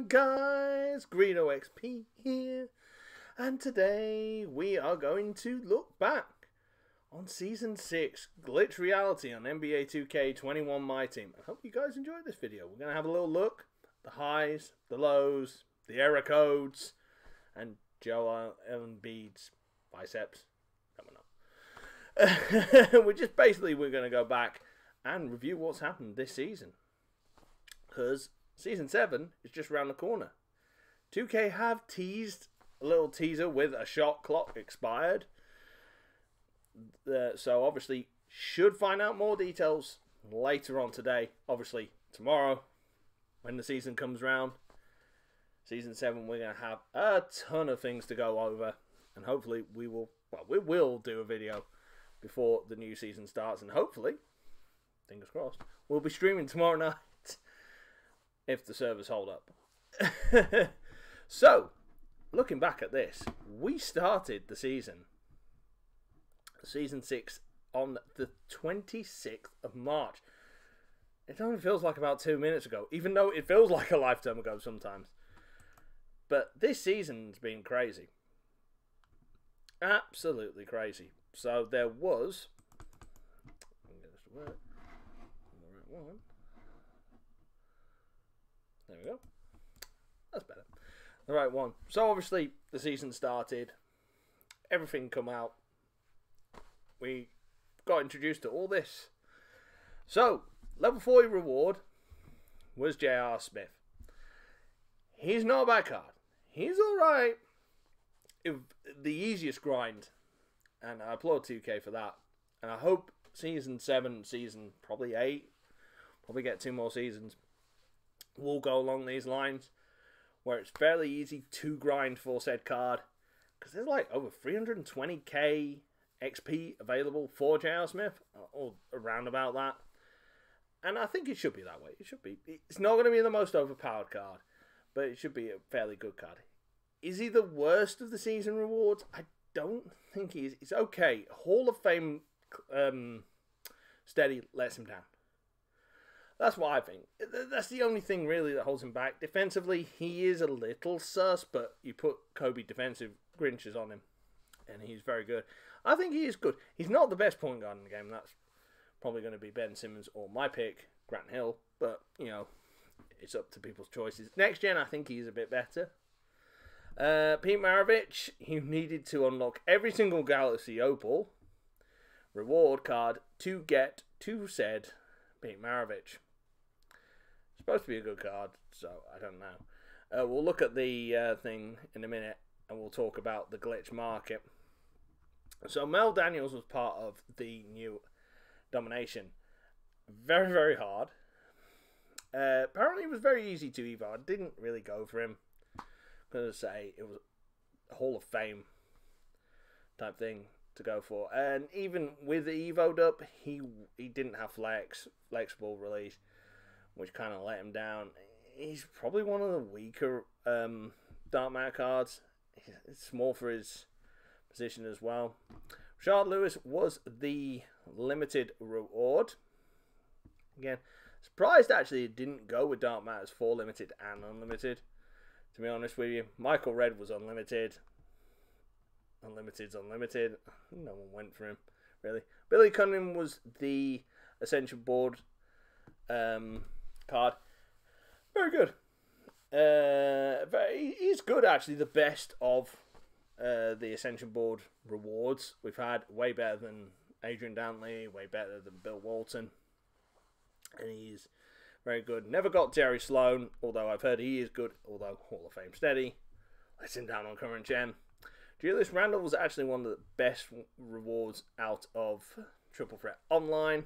guys, Greeno XP here, and today we are going to look back on Season 6 Glitch Reality on NBA 2K21 MyTeam. I hope you guys enjoyed this video. We're going to have a little look, the highs, the lows, the error codes, and Joel Embiid's biceps coming up. We're going to go back and review what's happened this season, because Season 7 is just around the corner. 2K have teased a little teaser with a shot clock expired. So obviously should find out more details later on today. Obviously tomorrow when the season comes round. Season 7 we're going to have a ton of things to go over. And hopefully we will do a video before the new season starts. And hopefully, fingers crossed, we'll be streaming tomorrow night. If the servers hold up. So, looking back at this, we started the season 6 on the 26th of March. It only feels like about 2 minutes ago, even though it feels like a lifetime ago sometimes. But this season's been crazy. Absolutely crazy. So there was... I'm going to get this to work. The right one. There we go. That's better. The right one. So obviously the season started. Everything come out. We got introduced to all this. So level 40 reward was J.R. Smith. He's not a bad card. He's alright. The easiest grind. And I applaud 2K for that. And I hope Season 7, Season probably 8, probably get 2 more seasons, will go along these lines, where it's fairly easy to grind for said card, because there's like over 320k XP available for J.R. Smith, or around about that, and I think it should be that way. It should be. It's not going to be the most overpowered card, but it should be a fairly good card. Is he the worst of the season rewards? I don't think he is. It's okay. Hall of Fame steady lets him down. That's what I think. That's the only thing really that holds him back. Defensively, he is a little sus, but you put Kobe defensive Grinches on him, and he's very good. I think he is good. He's not the best point guard in the game. That's probably going to be Ben Simmons or my pick, Grant Hill. But, you know, it's up to people's choices. Next gen, I think he's a bit better. Pete Maravich, you needed to unlock every single Galaxy Opal reward card to get to said Pete Maravich. Supposed to be a good card, so I don't know. We'll look at the thing in a minute, and we'll talk about the glitch market. So Mel Daniels was part of the new domination. Very, very hard. Apparently it was very easy to evo. I didn't really go for him. I'm going to say it was a Hall of Fame type thing to go for. And even with the evo'd up, he didn't have flexible release, which kind of let him down. He's probably one of the weaker Dark Matter cards. It's small for his position as well. Rashard Lewis was the limited reward. Again, surprised actually it didn't go with Dark Matters for limited and unlimited. To be honest with you, Michael Redd was unlimited. Unlimited's unlimited. No one went for him, really. Billy Cunningham was the Ascension board card. Very good. He's good, actually. The best of the Ascension board rewards we've had. Way better than Adrian Dantley. Way better than Bill Walton. And he's very good. Never got Jerry Sloan, although I've heard he is good. Although Hall of Fame steady. Lets him down on current gen. Julius Randle was actually one of the best rewards out of Triple Threat Online.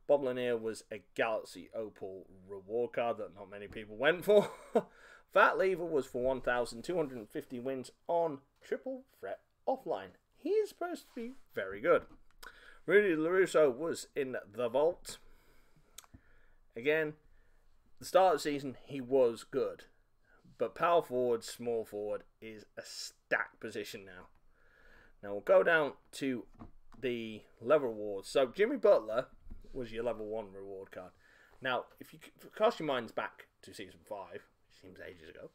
Bob Lanier was a Galaxy Opal reward card that not many people went for. Fat Lever was for 1,250 wins on Triple Threat Offline. He is supposed to be very good. Rudy LaRusso was in the vault. Again, the start of the season, he was good. But power forward, small forward is a stacked position now. Now we'll go down to the level rewards. So Jimmy Butler was your level 1 reward card. Now, if you cast your minds back to Season 5, seems ages ago.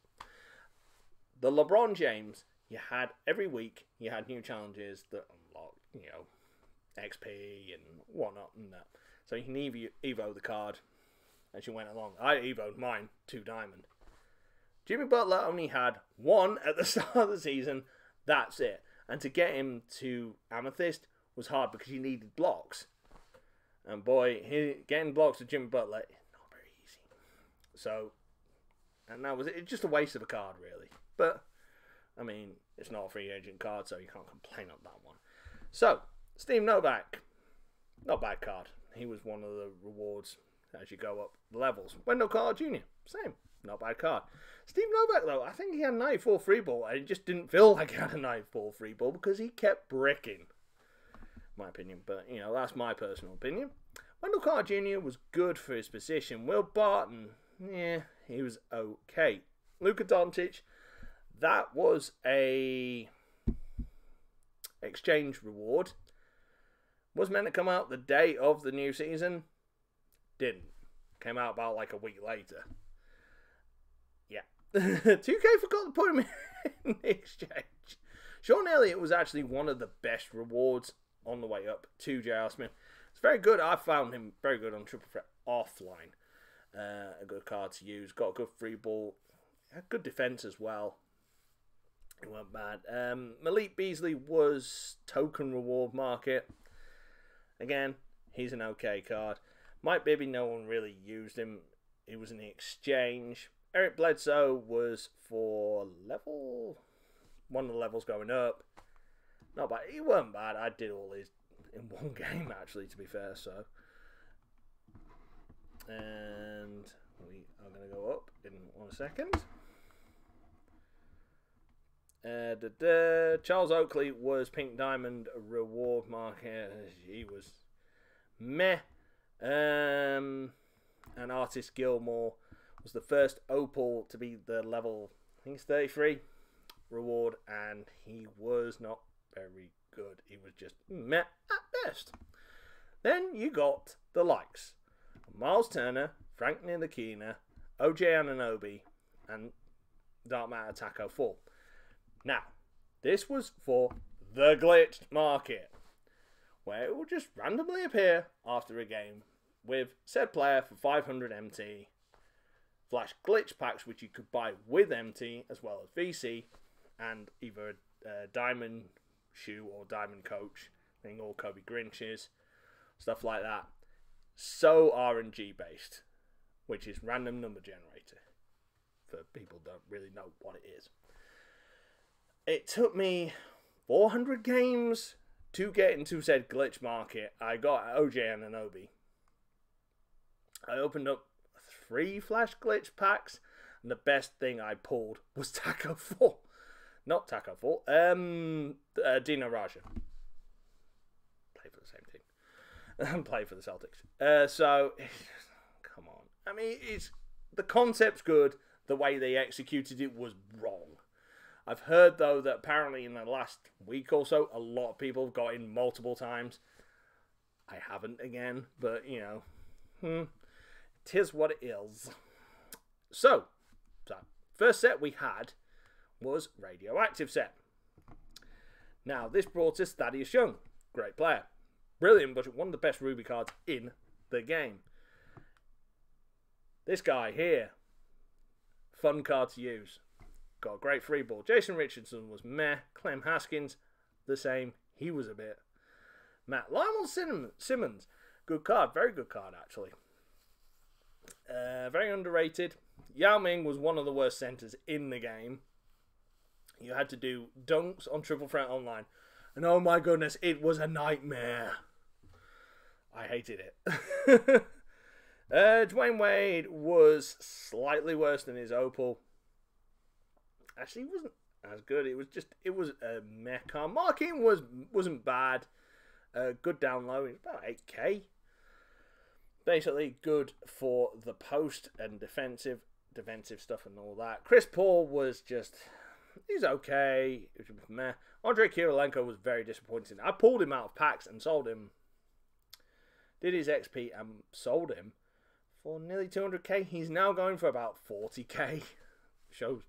The LeBron James, you had every week, you had new challenges that unlocked, you know, XP and whatnot and that. So you can Evo the card as you went along. I Evo'd mine 2 diamond. Jimmy Butler only had 1 at the start of the season. That's it. And to get him to Amethyst was hard because you needed blocks. And boy, getting blocks to Jimmy Butler is not very easy. So, and that was it. It's just a waste of a card, really. But, I mean, it's not a free agent card, so you can't complain on that one. So, Steve Novak. Not a bad card. He was one of the rewards as you go up the levels. Wendell Carter Jr. Same. Not a bad card. Steve Novak, though, I think he had a 94 free ball, and it just didn't feel like he had a 94 free ball because he kept bricking. My opinion, but, you know, that's my personal opinion. Wendell Carter Jr. was good for his position. Will Barton, yeah, he was okay. Luka Doncic, that was a exchange reward. Was meant to come out the day of the new season. Didn't. Came out about like a week later. Yeah. 2K forgot to put him in the exchange. Sean Elliott was actually one of the best rewards on the way up to J.R. Smith. It's very good. I found him very good on Triple Threat offline. A good card to use. Got a good free ball. Had good defense as well. It wasn't bad. Malik Beasley was token reward market. Again, he's an okay card. Mike Bibby, no one really used him. He was in the exchange. Eric Bledsoe was for one of the levels going up. Not bad. He wasn't bad. I did all his in one game, actually, to be fair. So, and we are going to go up in 1 second. Charles Oakley was Pink Diamond reward market. He was meh. And Artist Gilmore was the first Opal to be the level, I think it's 33 reward, and he was not very good. He was just meh at best. Then you got the likes of Miles Turner, Frank Ntilikina, OJ Anunoby, and Dark Matter Taco 4. Now, this was for the glitched market, where it will just randomly appear after a game with said player for 500 MT, flash glitch packs which you could buy with MT as well as VC, and either a diamond shoe or diamond coach thing, or Kobe Grinches, stuff like that. So RNG based, which is random number generator, for people who don't really know what it is. It took me 400 games to get into said glitch market. I got OJ Anunoby. I opened up 3 flash glitch packs, and the best thing I pulled was Taco 4. Not Taco 4. Dino Raja. Play for the same team. Play for the Celtics. So, come on. I mean, the concept's good. The way they executed it was wrong. I've heard, though, that apparently in the last week or so, a lot of people have got in multiple times. I haven't again, but, you know, 'tis what it is. So, first set we had was Radioactive set. Now, this brought us Thaddeus Young. Great player. Brilliant, but one of the best Ruby cards in the game. This guy here, fun card to use. Got a great free ball. Jason Richardson was meh. Clem Haskins, the same. He was a bit. Lionel Simmons, good card. Very good card, actually. Very underrated. Yao Ming was one of the worst centers in the game. You had to do dunks on Triple Threat Online. And oh my goodness, it was a nightmare. I hated it. Dwayne Wade was slightly worse than his Opal. Actually, he wasn't as good. It was a meh card. Marking wasn't bad. Good down low. It was about 8k. Basically good for the post and defensive stuff and all that. Chris Paul was just, he's okay. It was meh. Andrei Kirilenko was very disappointing. I pulled him out of packs and sold him. Did his XP and sold him for nearly 200k. He's now going for about 40k. shows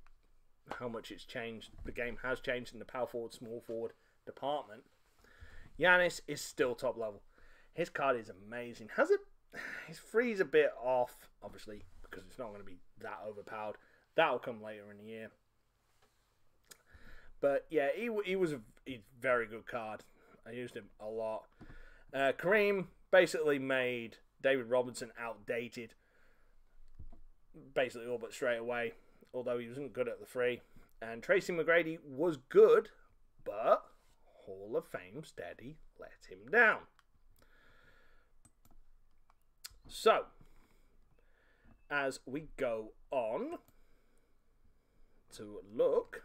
how much it's changed. The game has changed in the power forward, small forward department. Giannis is still top level. His card is amazing. His free's a bit off, obviously, because it's not going to be that overpowered. That'll come later in the year. But yeah, he was a very good card. I used him a lot. Kareem basically made David Robinson outdated, basically all but straight away, although he wasn't good at the free. And Tracy McGrady was good, but Hall of Fame steady let him down. So, as we go on to look,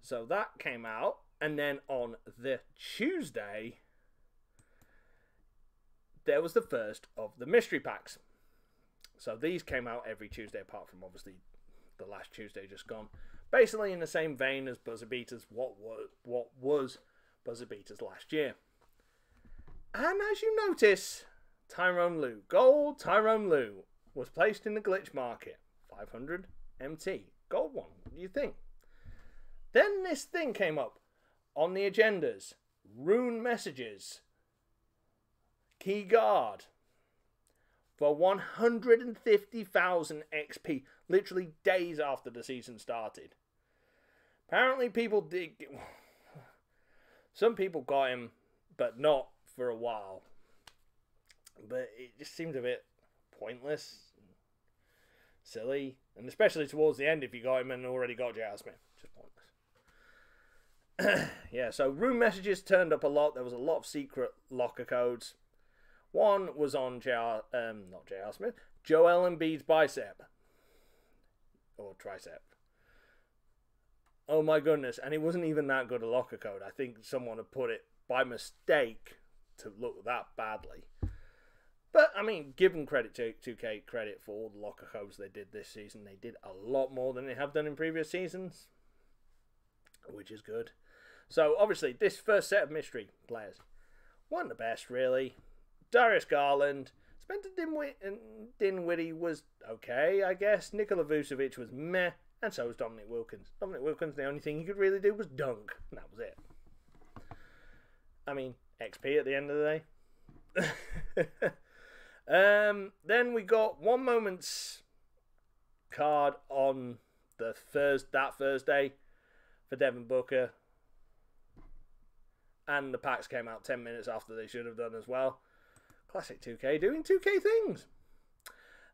so that came out, and then on the Tuesday, there was the first of the mystery packs. So these came out every Tuesday, apart from obviously the last Tuesday just gone. Basically in the same vein as Buzzer Beaters, what was Buzzer Beaters last year. And as you notice, Tyrone Lue, gold Tyrone Lue, was placed in the glitch market. 500 MT, gold one. What do you think? Then this thing came up on the agendas. Rune Messages. Key guard. For 150,000 XP. Literally days after the season started. Apparently people did... Some people got him, but not for a while. But it just seemed a bit pointless. Silly. And especially towards the end if you got him and already got J.R. Smith. Just pointless. Yeah, so Rune Messages turned up a lot. There was a lot of secret locker codes. One was on not J.R. Smith, Joel Embiid's bicep. Or tricep. Oh my goodness, and it wasn't even that good a locker code. I think someone had put it by mistake to look that badly. But, I mean, give them credit to 2K credit for all the locker codes they did this season. They did a lot more than they have done in previous seasons, which is good. So, obviously, this first set of mystery players weren't the best, really. Darius Garland, Spencer Dinwiddie was okay, I guess. Nikola Vucevic was meh, and so was Dominic Wilkins. Dominic Wilkins, the only thing he could really do was dunk, and that was it. I mean, XP at the end of the day. Then we got One Moment's card on that Thursday for Devin Booker. And the packs came out 10 minutes after they should have done as well. Classic 2K doing 2K things.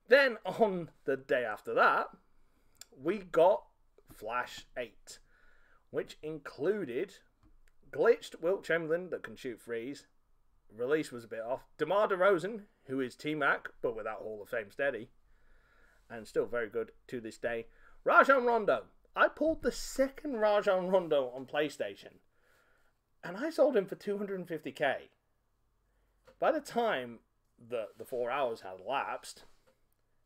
Then on the day after that, we got Flash 8, which included glitched Wilt Chamberlain that can shoot threes. Release was a bit off. DeMar DeRozan, who is T-Mac, but without Hall of Fame steady. And still very good to this day. Rajon Rondo. I pulled the second Rajon Rondo on PlayStation. And I sold him for 250k. By the time the 4 hours had elapsed,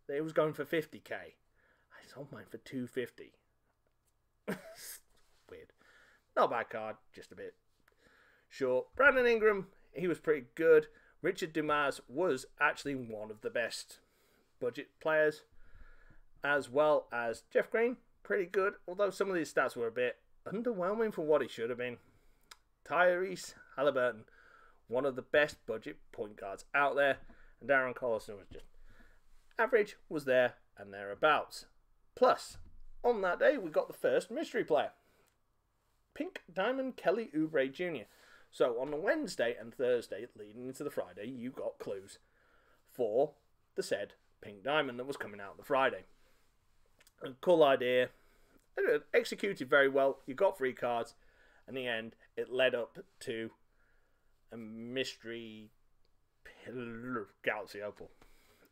it was going for 50k. I sold mine for 250. Weird. Not a bad card, just a bit short. Brandon Ingram, he was pretty good. Richard Dumas was actually one of the best budget players, as well as Jeff Green, pretty good, although some of these stats were a bit underwhelming for what he should have been. Tyrese Halliburton, one of the best budget point guards out there, and Darren Collison was just average, was there and thereabouts. Plus, on that day, we got the first mystery player, Pink Diamond Kelly Oubre Jr. So on the Wednesday and Thursday, leading into the Friday, you got clues for the said Pink Diamond that was coming out the Friday. A cool idea. It executed very well. You got 3 cards. In the end, it led up to a mystery Galaxy Opal.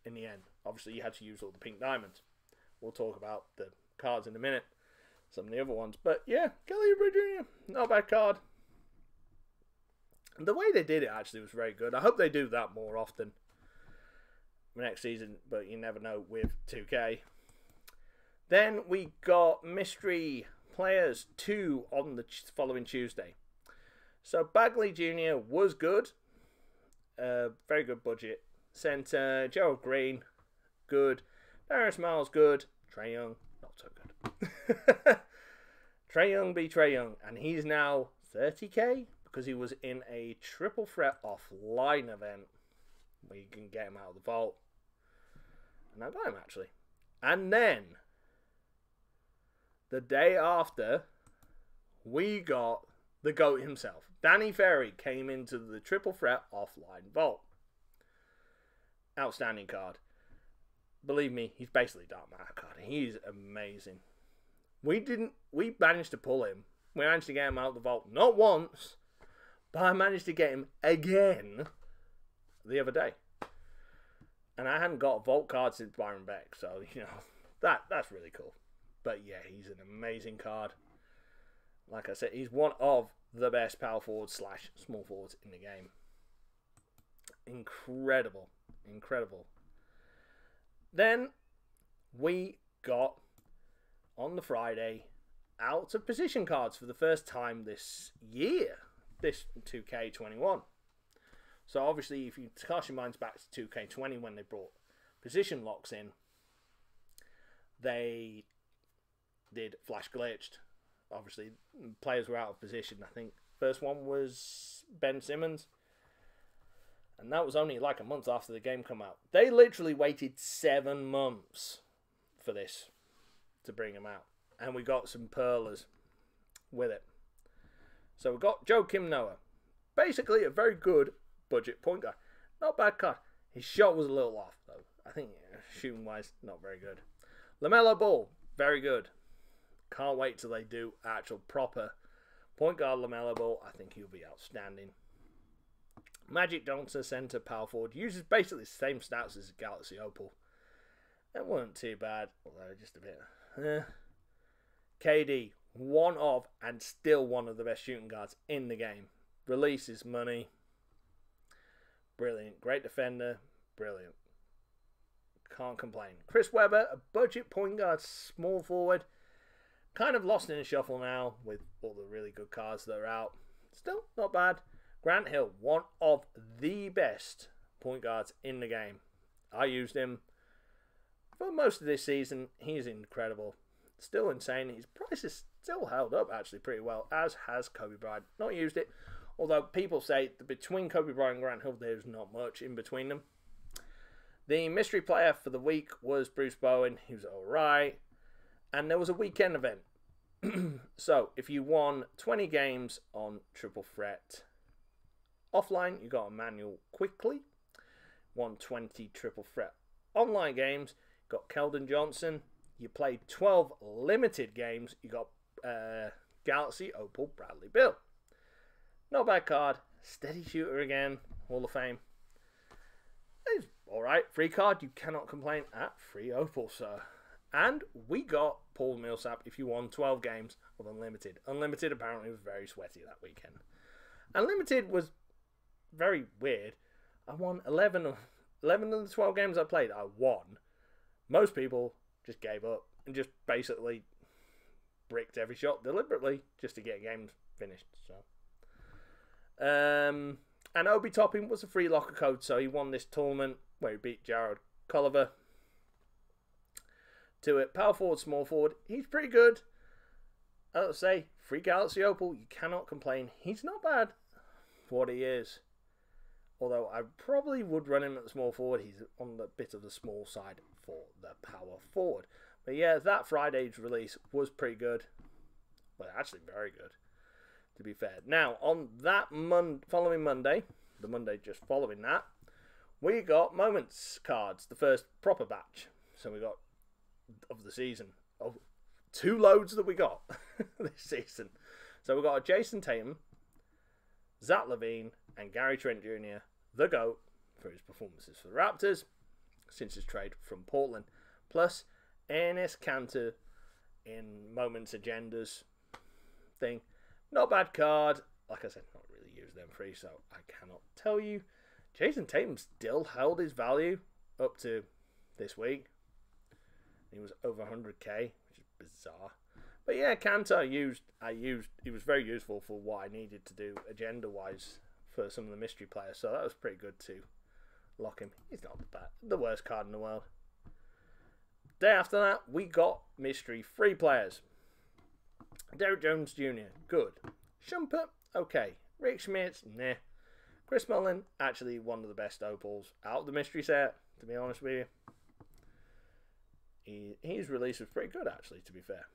In the end, obviously, you had to use all the Pink Diamonds. We'll talk about the cards in a minute. Some of the other ones. But yeah, Kelly Oubre Jr., not a bad card. The way they did it actually was very good. I hope they do that more often next season, but you never know with 2K. Then we got Mystery Players 2 on the following Tuesday. So Bagley Jr. was good. Very good budget. Center, Gerald Green, good. Darius Miles, good. Trae Young, not so good. Trae Young be Trae Young, and he's now 30k because he was in a triple threat offline event where you can get him out of the vault. And I got him actually. And then the day after, we got the GOAT himself. Danny Ferry came into the triple threat offline vault. Outstanding card. Believe me, he's basically Dark Matter card. He's amazing. We managed to pull him. We managed to get him out of the vault not once, but I managed to get him again the other day. And I hadn't got a vault card since Byron Beck, so you know that's really cool. But yeah, he's an amazing card. Like I said, he's one of the best power forwards / small forwards in the game. Incredible. Incredible. Then we got, on the Friday, out of position cards for the first time this year. This 2K21. So obviously, if you cast your minds back to 2K20 when they brought position locks in, they did flash glitched. Obviously, players were out of position. I think first one was Ben Simmons. And that was only like a month after the game came out. They literally waited 7 months for this to bring him out. And we got some pearlers with it. So we got Joakim Noah. Basically a very good budget point guard. Not bad card. His shot was a little off though. I think shooting wise, not very good. LaMelo Ball, very good. Can't wait till they do actual proper point guard LaMelo Ball. I think he'll be outstanding. Magic Johnson, center, power forward. Uses basically the same stats as Galaxy Opal. That weren't too bad, although just a bit. KD, one of and still one of the best shooting guards in the game. Releases money. Brilliant. Great defender. Brilliant. Can't complain. Chris Webber, a budget point guard, small forward. Kind of lost in the shuffle now with all the really good cards that are out. Still not bad. Grant Hill, one of the best point guards in the game. I used him for most of this season. He's incredible. Still insane. His price is still held up actually pretty well, as has Kobe Bryant. Not used it, although people say that between Kobe Bryant and Grant Hill, there's not much in between them. The mystery player for the week was Bruce Bowen. He was alright. And there was a weekend event. So, if you won 20 games on Triple Threat offline, you got Emmanuel Quickly. Won 20 Triple Threat online games. Got Keldon Johnson. You played 12 limited games. You got Galaxy Opal Bradley Beal. Not a bad card. Steady shooter again. Hall of Fame. It's alright. Free card. You cannot complain at free Opal, sir. And we got Paul Millsap if you won 12 games of Unlimited. Unlimited apparently was very sweaty that weekend. Unlimited was very weird. I won 11 of the 12 games I played. I won. Most people just gave up and just basically bricked every shot deliberately just to get games finished. So, and Obi Toppin was a free locker code, so he won this tournament where he beat Jared Culliver to it. Power forward, small forward. He's pretty good. I'll say, free Galaxy Opal, you cannot complain. He's not bad for what he is. Although I probably would run him at the small forward. He's on the bit of the small side for the power forward. But yeah, that Friday's release was pretty good. Well, actually very good, to be fair. Now, on that following Monday, the Monday just following that, we got Moments cards, the first proper batch. So we got of the season. Of 2 loads that we got this season. So we got a Jason Tatum, Zach LaVine, and Gary Trent Jr., the GOAT, for his performances for the Raptors since his trade from Portland. Plus, Enes Kanter in Moments Agendas thing. Not bad card. Like I said, not really used them free, so I cannot tell you. Jason Tatum still held his value up to this week. He was over 100k, which is bizarre. But yeah, Kanter he was very useful for what I needed to do agenda-wise for some of the mystery players. So that was pretty good to lock him. He's not the worst card in the world. Day after that, we got mystery free players. Derek Jones Jr., good. Shumpert, okay. Rick Schmitz, nah. Chris Mullin, actually one of the best opals out of the mystery set, to be honest with you. His release was pretty good, actually, to be fair.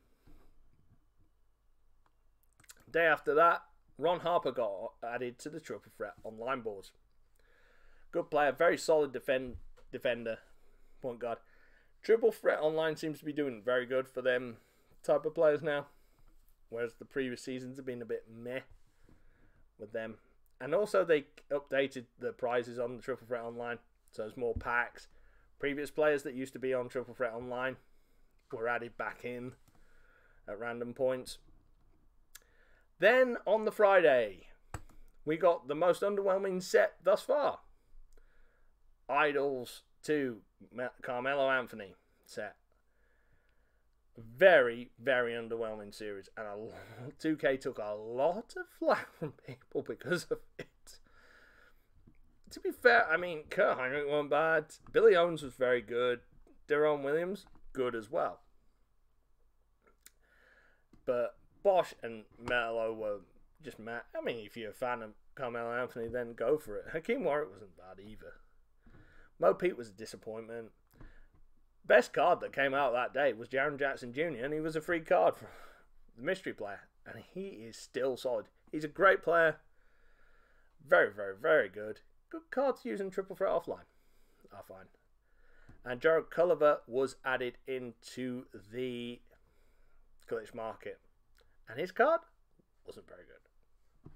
Day after that, Ron Harper got added to the Triple Threat online boards. Good player, very solid defender, point guard. Triple Threat online seems to be doing very good for them type of players now, whereas the previous seasons have been a bit meh with them. And also they updated the prizes on the Triple Threat online, so there's more packs. Previous players that used to be on Triple Threat online were added back in at random points. Then on the Friday, we got the most underwhelming set thus far. Idols 2 Carmelo Anthony set. Very, very underwhelming series. And 2K took a lot of flack from people because of it. To be fair, I mean, Kurt Heinrich wasn't bad. Billy Owens was very good. Deron Williams, good as well. But Bosch and Melo were just mad. I mean, if you're a fan of Carmelo Anthony, then go for it. Hakeem Warwick wasn't bad either. Mo Pete was a disappointment. Best card that came out that day was Jaren Jackson Jr., and he was a free card for the mystery player. And he is still solid. He's a great player. Very, very, very good. Good card to use in Triple Threat offline, I find. And Jared Culliver was added into the glitch market. And his card wasn't very good,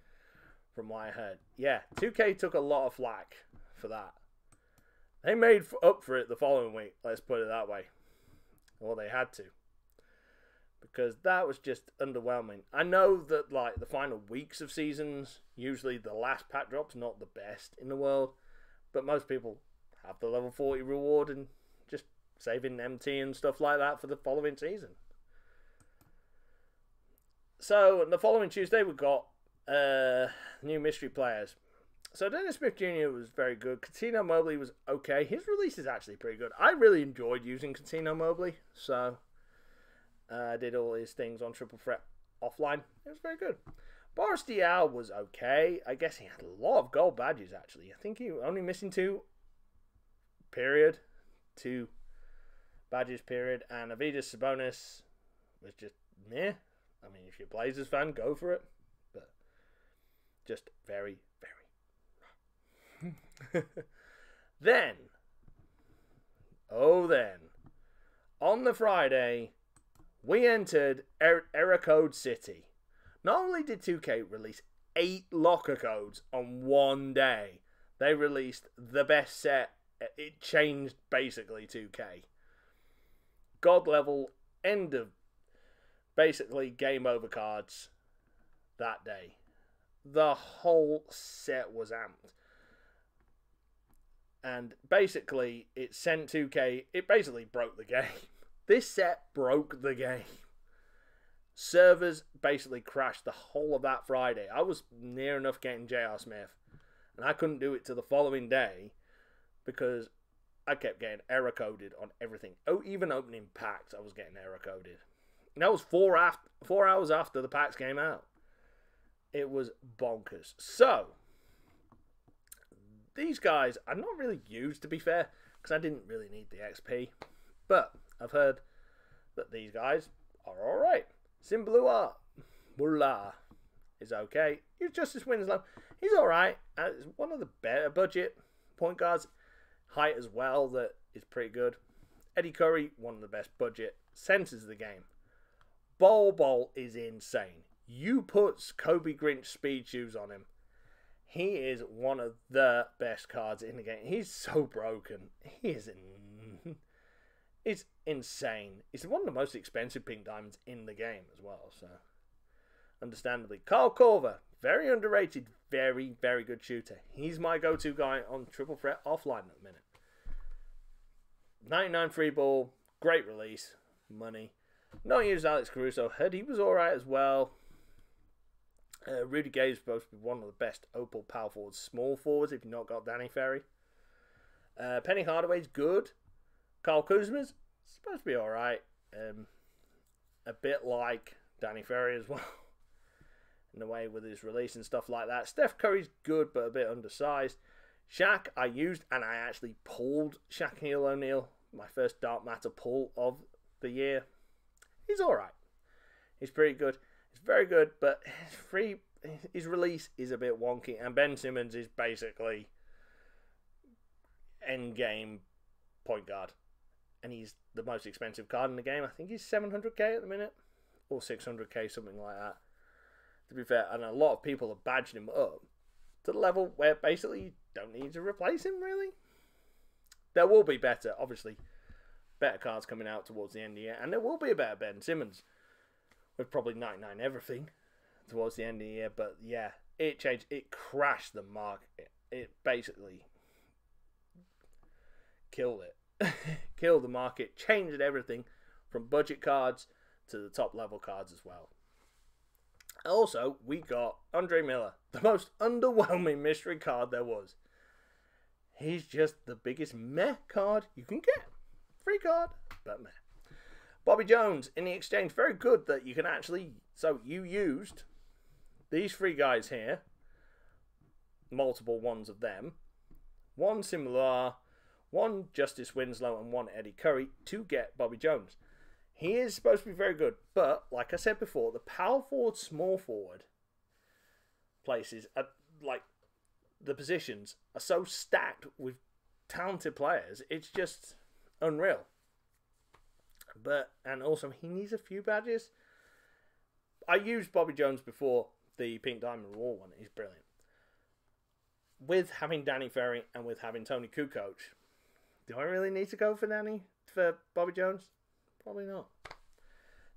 from what I heard. Yeah, 2K took a lot of flack for that. They made up for it the following week, let's put it that way. Well, they had to. Because that was just underwhelming. I know that, like, the final weeks of seasons, usually the last pack drop's not the best in the world. But most people have the level 40 reward and just saving MT and stuff like that for the following season. So, the following Tuesday, we got new mystery players. So, Dennis Smith Jr. was very good. Coutinho Mobley was okay. His release is actually pretty good. I really enjoyed using Coutinho Mobley. So, I did all his things on Triple Threat offline. It was very good. Boris Diaw was okay. I guess he had a lot of gold badges, actually. I think he was only missing 2 badges, period. And Avidas Sabonis was just meh. I mean, if you're a Blazers fan, go for it. But just very, very Then, on the Friday, we entered Error Code City. Not only did 2K release 8 locker codes on one day, they released the best set. It changed basically 2K. God level, end of basically game over cards that day. The whole set was amped. And basically, it sent 2K, it basically broke the game. This set broke the game. Servers basically crashed the whole of that Friday. I was near enough getting J.R. Smith, and I couldn't do it till the following day because I kept getting error coded on everything. Oh, even opening packs, I was getting error coded. And that was 4 hours after the packs came out. It was bonkers. So, these guys are not really used, to be fair, because I didn't really need the XP. But I've heard that these guys are alright. Simblua Bula is okay. Justice Winslow, he's alright. It's one of the better budget point guards. Height as well, that is pretty good. Eddie Curry, one of the best budget centers of the game. Bol is insane. You put Kobe Grinch speed shoes on him. He is one of the best cards in the game. He's so broken. It's insane. He's one of the most expensive pink diamonds in the game as well. So, understandably. Carl Corver, very underrated, very, very good shooter. He's my go-to guy on Triple Threat offline at the minute. 99 free ball, great release, money. Not used Alex Caruso. Heard he was alright as well. Rudy Gay is supposed to be one of the best Opal power forwards, small forwards if you've not got Danny Ferry. Penny Hardaway's good. Kyle Kuzma's supposed to be alright. A bit like Danny Ferry as well, in a way with his release and stuff like that. Steph Curry's good, but a bit undersized. Shaq, I used, and I actually pulled Shaquille O'Neal, my first Dark Matter pull of the year. He's alright. He's pretty good. He's very good, but his release is a bit wonky, and Ben Simmons is basically endgame point guard. And he's the most expensive card in the game. I think he's 700k at the minute, or 600k, something like that. To be fair, and a lot of people have badged him up to the level where basically you don't need to replace him, really. There will be obviously, better cards coming out towards the end of the year, and there will be a better Ben Simmons with probably 99 everything towards the end of the year. But yeah, it changed. It crashed the market. It basically killed it. Killed the market, changed everything from budget cards to the top level cards as well. Also, we got Andre Miller, the most underwhelming mystery card there was. He's just the biggest meh card you can get. Free card, but meh. Bobby Jones in the exchange, very good that you can actually, so you used these three guys here, multiple ones of them, one similar, one Justice Winslow and one Eddie Curry to get Bobby Jones. He is supposed to be very good, but like I said before, the power forward, small forward places, are, like the positions, are so stacked with talented players. It's just unreal. And also he needs a few badges. I used Bobby Jones before the Pink Diamond War one. He's brilliant. With having Danny Ferry and with having Tony Kukoc, do I really need to go for Bobby Jones? Probably not.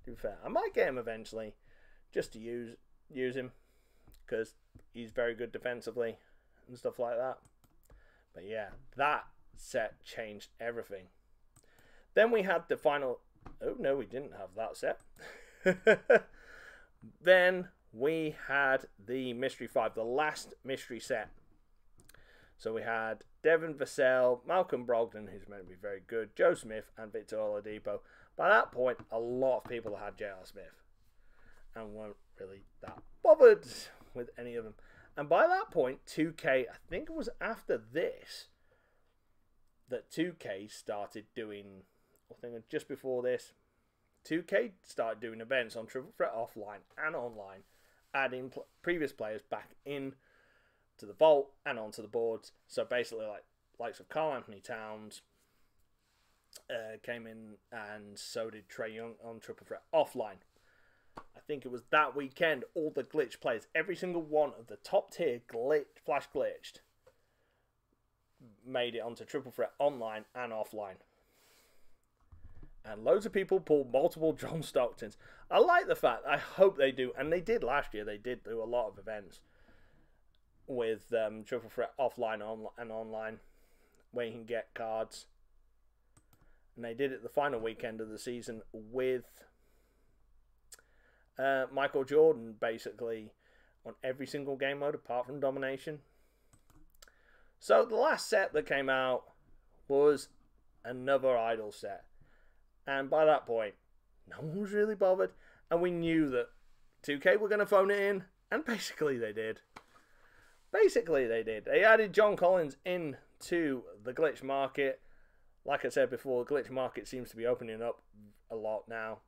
To be fair, I might get him eventually, just to use him, because he's very good defensively and stuff like that. But yeah, that set changed everything. Then we had the final. Oh no, we didn't have that set. Then we had the Mystery 5, the last mystery set. So we had Devin Vassell, Malcolm Brogdon, who's meant to be very good, Joe Smith, and Victor Oladipo. By that point, a lot of people had J.R. Smith and weren't really that bothered with any of them. And by that point, 2K, I think it was after this, that 2K started doing, I think just before this, 2K started doing events on Triple Threat offline and online, adding previous players back in to the vault and onto the boards. So basically, like likes of Karl Anthony Towns came in, and so did Trae Young on Triple Threat offline. I think it was that weekend, all the glitch players, every single one of the top tier flash glitched, made it onto Triple Threat online and offline. And loads of people pulled multiple John Stocktons. I like the fact, I hope they do, and they did last year, they did do a lot of events with Triple Threat offline and online, where you can get cards. And they did it the final weekend of the season with Michael Jordan, basically, on every single game mode apart from Domination. So the last set that came out was another Idol set. And by that point, no one was really bothered. And we knew that 2K were going to phone it in. And basically they did. They added John Collins into the glitch market. Like I said before, the glitch market seems to be opening up a lot now.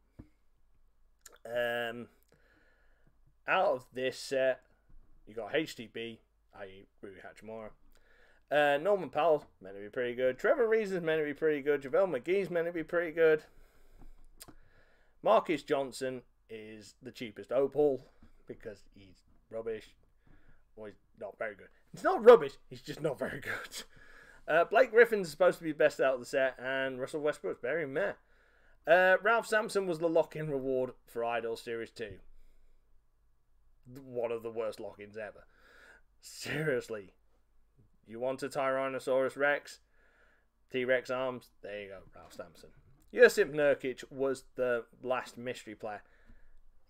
Out of this set, you got HTB, i.e. Rui Hachimura. Norman Powell's meant to be pretty good. Trevor Reason's meant to be pretty good. JaVale McGee's meant to be pretty good. Marcus Johnson is the cheapest opal because he's rubbish. Well, he's not very good. He's not rubbish, he's just not very good. Blake Griffin's supposed to be best out of the set, and Russell Westbrook's very meh. Ralph Sampson was the lock-in reward for Idol Series 2. One of the worst lock-ins ever. Seriously. You want a Tyrannosaurus Rex? T-Rex arms? There you go, Ralph Sampson. Josip Nurkic was the last mystery player.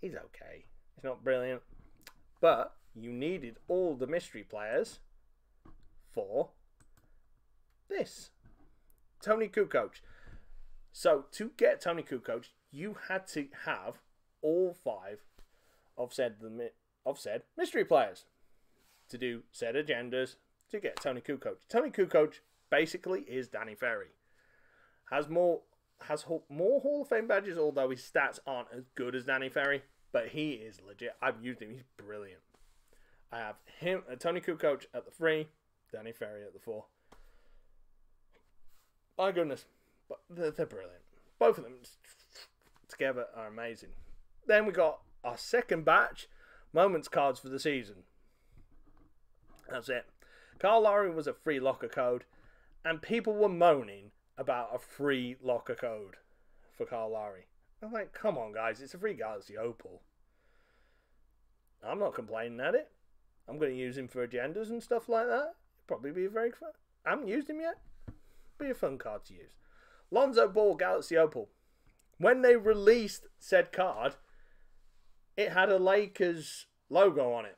He's okay. He's not brilliant. But you needed all the mystery players for this. Tony Kukoc. So to get Tony Kukoc, you had to have all 5 of said mystery players to do said agendas to get Tony Kukoc. Tony Kukoc basically is Danny Ferry. Has more Hall of Fame badges, although his stats aren't as good as Danny Ferry. But he is legit. I've used him. He's brilliant. I have him, Tony Kukoc at the 3, Danny Ferry at the 4. My goodness. But they're brilliant. Both of them together are amazing. Then we got our second batch, moments cards for the season. That's it. Kyle Lowry was a free locker code, and people were moaning about a free locker code for Kyle Lowry. I'm like, come on, guys, it's a free Galaxy Opal. I'm not complaining at it. I'm going to use him for agendas and stuff like that. Probably be very fun. I haven't used him yet. Be a fun card to use. Lonzo Ball Galaxy Opal. When they released said card, it had a Lakers logo on it.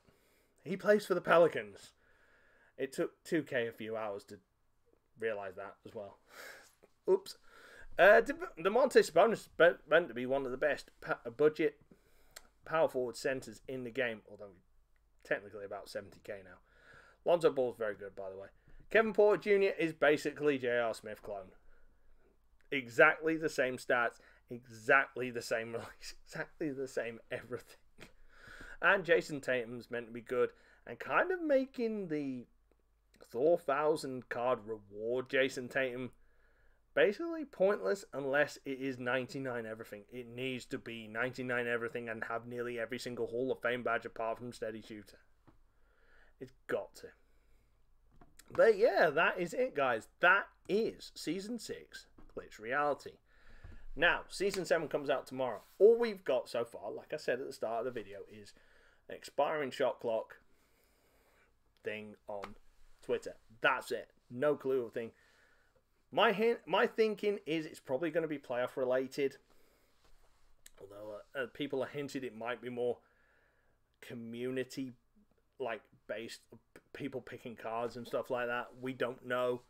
He plays for the Pelicans. It took 2K a few hours to realise that as well. Oops. DeMonte Sabonis is meant to be one of the best budget power forward centres in the game, although technically about 70k now. Lonzo Ball's very good, by the way. Kevin Porter Jr. is basically J.R. Smith clone. Exactly the same stats, exactly the same release, exactly the same everything. And Jason Tatum's meant to be good, and kind of making the Thor 1000 card reward Jason Tatum basically pointless unless it is 99 everything. It needs to be 99 everything and have nearly every single Hall of Fame badge apart from Steady Shooter. It's got to. But yeah, that is it, guys. That is Season 6 Glitch Reality. Now, Season 7 comes out tomorrow. All we've got so far, like I said at the start of the video, is an expiring shot clock thing on Twitter. That's it. No clue of thing. My thinking is it's probably going to be playoff related. Although people are hinted it might be more community based, people picking cards and stuff like that. We don't know.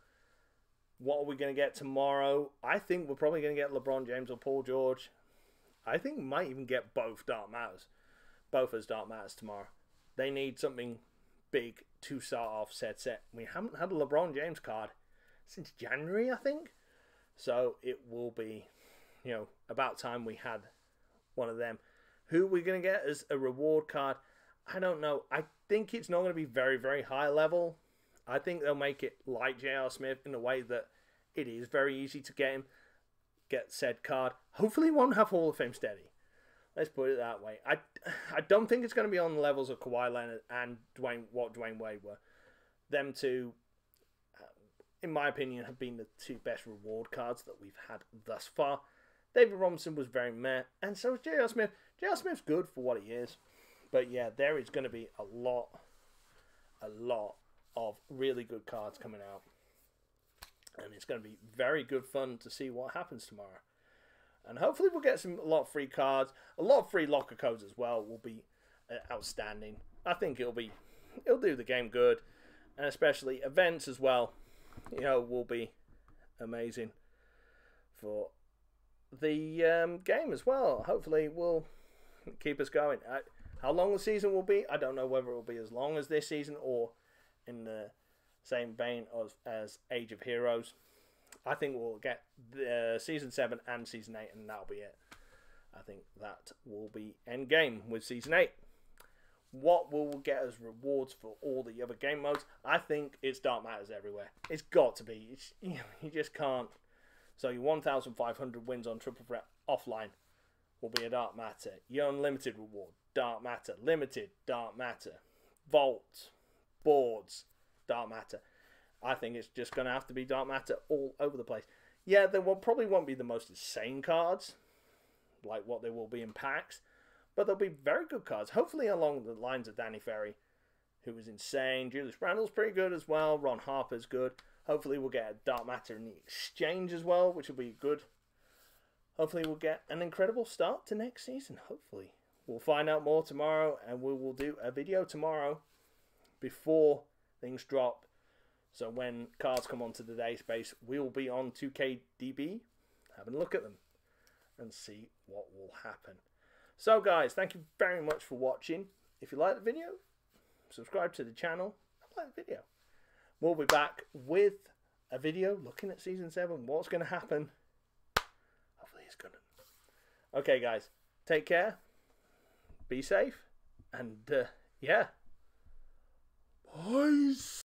What are we going to get tomorrow? I think we're probably going to get LeBron James or Paul George. I think we might even get both Dark Matters. Both as Dark Matters tomorrow. They need something big to start off said set. We haven't had a LeBron James card since January, I think. So it will be, about time we had one of them. Who we're going to get as a reward card, I don't know. I think it's not going to be very, very high level. I think they'll make it like J.R. Smith in a way that it is very easy to get said card. Hopefully it won't have Hall of Fame steady. Let's put it that way. I don't think it's going to be on the levels of Kawhi Leonard and Dwayne Wade were. Them two, in my opinion, have been the two best reward cards that we've had thus far. David Robinson was very meh, and so was J.R. Smith. J.R. Smith's good for what he is. But yeah, there is going to be a lot of really good cards coming out. And it's going to be very good fun to see what happens tomorrow. And hopefully we'll get a lot of free cards. A lot of free locker codes as well will be outstanding. I think it'll do the game good. And especially events as well, will be amazing for the game as well. Hopefully will keep us going. How long the season will be, I don't know whether it will be as long as this season or in the same vein as Age of Heroes. I think we'll get Season 7 and Season 8, and that'll be it. I think that will be endgame with Season 8. What will we get as rewards for all the other game modes? I think it's Dark Matters everywhere. It's got to be. You just can't. So your 1,500 wins on Triple Threat offline will be a Dark Matter. Your unlimited reward, Dark Matter. Limited, Dark Matter. Vault, boards, Dark Matter. I think it's just going to have to be Dark Matter all over the place. Yeah, there probably won't be the most insane cards, like what there will be in packs, but there'll be very good cards. Hopefully along the lines of Danny Ferry, who was insane. Julius Randle's pretty good as well. Ron Harper's good. Hopefully we'll get a Dark Matter in the exchange as well, which will be good. Hopefully we'll get an incredible start to next season. Hopefully. We'll find out more tomorrow, and we will do a video tomorrow before things drop. So when cards come onto the database, we'll be on 2KDB. having a look at them and see what will happen. So guys, thank you very much for watching. If you like the video, subscribe to the channel and like the video. We'll be back with a video looking at Season 7, what's going to happen. Hopefully it's good. Okay guys, take care, be safe, and yeah. Peace.